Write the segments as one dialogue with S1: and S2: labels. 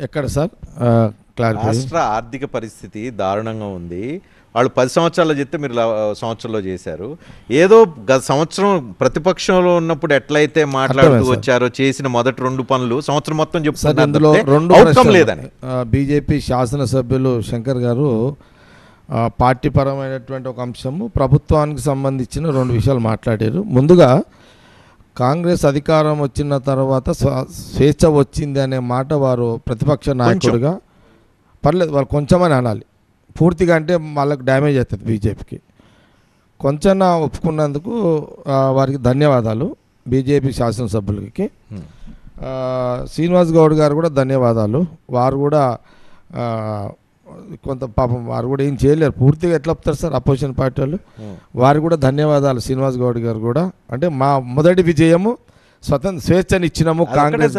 S1: ఎక్కడ సార్
S2: రాష్ట్ర ఆర్థిక పరిస్థితి దారుణంగా ఉంది. వాళ్ళు 10 సంవత్సరాల్లో చెప్తే మీరు సంవత్సరంలో చేశారు. ఏదో గత సంవత్సరం ప్రతిపక్షంలో ఉన్నప్పుడు ఎట్లయితే మాట్లాడుతూ వచ్చారో చేసిన మొదటి 2 పనులు సంవత్సరం మొత్తం చెప్తున్నారు లేదని.
S1: బీజేపీ శాసనసభ్యులు శంకర్ గారు పార్టీ పరమైనటువంటి ఒక అంశము ప్రభుత్వానికి సంబంధించిన 2 విషయాలు మాట్లాడారు. ముందుగా కాంగ్రెస్ అధికారం వచ్చిన తర్వాత స్వేచ్ఛ వచ్చింది అనే మాట వారు ప్రతిపక్ష నాయకుడిగా పర్లేదు వాళ్ళు కొంచెమని అనాలి, పూర్తిగా అంటే వాళ్ళకి డ్యామేజ్ అవుతుంది బీజేపీకి. కొంచెం ఒప్పుకున్నందుకు వారికి ధన్యవాదాలు. బీజేపీ శాసనసభ్యులకి శ్రీనివాస్ గౌడ్ గారు కూడా ధన్యవాదాలు. వారు కూడా కొంత పాపం వారు కూడా ఏం చేయలేరు, పూర్తిగా ఎట్లా చెప్తారు సార్ అపోజిషన్ పార్టీ వాళ్ళు. వారికి కూడా ధన్యవాదాలు శ్రీనివాస్ గౌడ్ గారు కూడా. అంటే మా మొదటి విజయము స్వేచ్ఛని ఇచ్చినాము కాంగ్రెస్.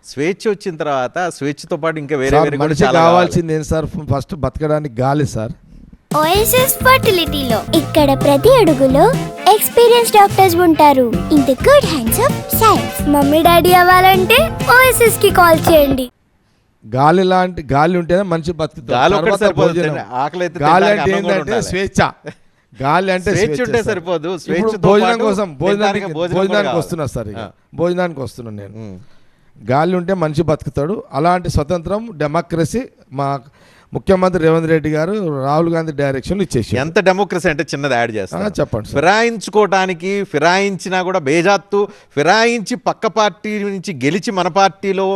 S2: స్వేచ్ఛ వచ్చిన తర్వాత స్వేచ్ఛతో పాటు ఇంకా వేరే
S1: మనిషి కావాల్సింది ఏంటి సార్? ఫస్ట్ బతకడానికి గాలి సార్.
S3: ఓఎస్ఎస్ ఫర్టిలిటీలో ఇక్కడ ప్రతి అడుగులో ఎక్స్పీరియన్స్ డాక్టర్స్ ఉంటారు. In the good hands of science. Mummy daddy అవ్వాలంటే ఓఎస్ఎస్ కి కాల్ చేయండి.
S1: గాలి లాంటి గాలి ఉంటేనే మనిషి బతుకుతాడు. గాలి అంటే ఏంటంటే స్వేచ్ఛ. గాలి అంటే
S2: స్వేచ్ఛ ఉంటే సరిపోదు.
S1: భోజనం కోసం భోజనానికి వస్తున్నా సార్, ఇక భోజనానికి వస్తున్నాను నేను. గాలి ఉంటే మనిషి బతుకుతాడు. అలాంటి స్వతంత్రం డెమోక్రసీ మా ముఖ్యమంత్రి రేవంత్ రెడ్డి గారు రాహుల్ గాంధీ డైరెక్షన్ ఇచ్చేసి.
S2: ఎంత డెమోక్రసీ అంటే చిన్నది యాడ్ చేస్తాను
S1: చెప్పండి.
S2: ఫిరాయించుకోవటానికి ఫిరాయించినా కూడా బేజాత్తు ఫిరాయించి పక్క పార్టీ నుంచి గెలిచి మన పార్టీలో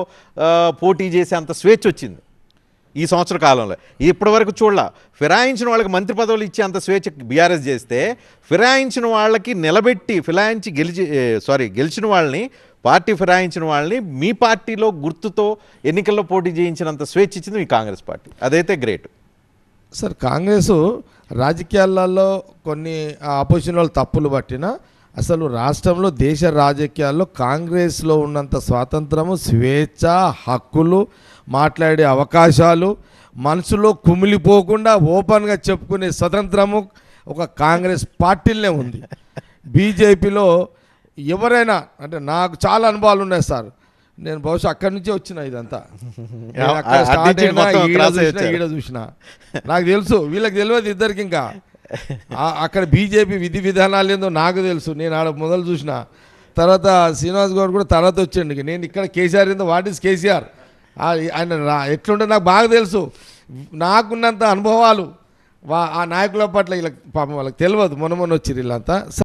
S2: పోటీ చేసే అంత స్వేచ్ఛ వచ్చింది ఈ సంవత్సర కాలంలో. ఇప్పటి వరకు చూడాల. ఫిరాయించిన వాళ్ళకి మంత్రి పదవులు ఇచ్చే అంత స్వేచ్ఛ బీఆర్ఎస్ చేస్తే, ఫిరాయించిన వాళ్ళకి నిలబెట్టి గెలిచిన వాళ్ళని పార్టీ ఫిరాయించిన వాళ్ళని మీ పార్టీలో గుర్తుతో ఎన్నికల్లో పోటీ చేయించినంత స్వేచ్ఛ ఇచ్చింది మీ కాంగ్రెస్ పార్టీ. అదైతే గ్రేట్
S1: సార్. కాంగ్రెస్ రాజకీయాలలో కొన్ని ఆపోజిషన్ వాళ్ళు తప్పులు పట్టినా అసలు రాష్ట్రంలో దేశ రాజకీయాల్లో కాంగ్రెస్లో ఉన్నంత స్వాతంత్రము, స్వేచ్ఛ, హక్కులు, మాట్లాడే అవకాశాలు, మనసులో కుమిలిపోకుండా ఓపెన్గా చెప్పుకునే స్వతంత్రము ఒక కాంగ్రెస్ పార్టీలనే ఉంది. బీజేపీలో ఎవరైనా అంటే నాకు చాలా అనుభవాలు ఉన్నాయి సార్. నేను బహుశా అక్కడి నుంచే వచ్చిన ఇదంతా. అక్కడ స్టార్ట్ అయినా ఈడ చూసిన నాకు తెలుసు, వీళ్ళకి తెలియదు ఇద్దరికి. ఇంకా అక్కడ బీజేపీ విధి విధానాలు ఏందో నాకు తెలుసు. నేను ఆడ మొదలు చూసిన తర్వాత శ్రీనివాస్ గౌడ్ కూడా తర్వాత వచ్చాడు. నేను ఇక్కడ కేసీఆర్ ఏందో వాట్ ఈస్ కేసీఆర్ ఆయన ఎట్లుంటే నాకు బాగా తెలుసు. నాకున్నంత అనుభవాలు ఆ నాయకుల పట్ల వీళ్ళకి పాపం వాళ్ళకి తెలియదు. మొన్న వచ్చిర్రు వీళ్ళంతా.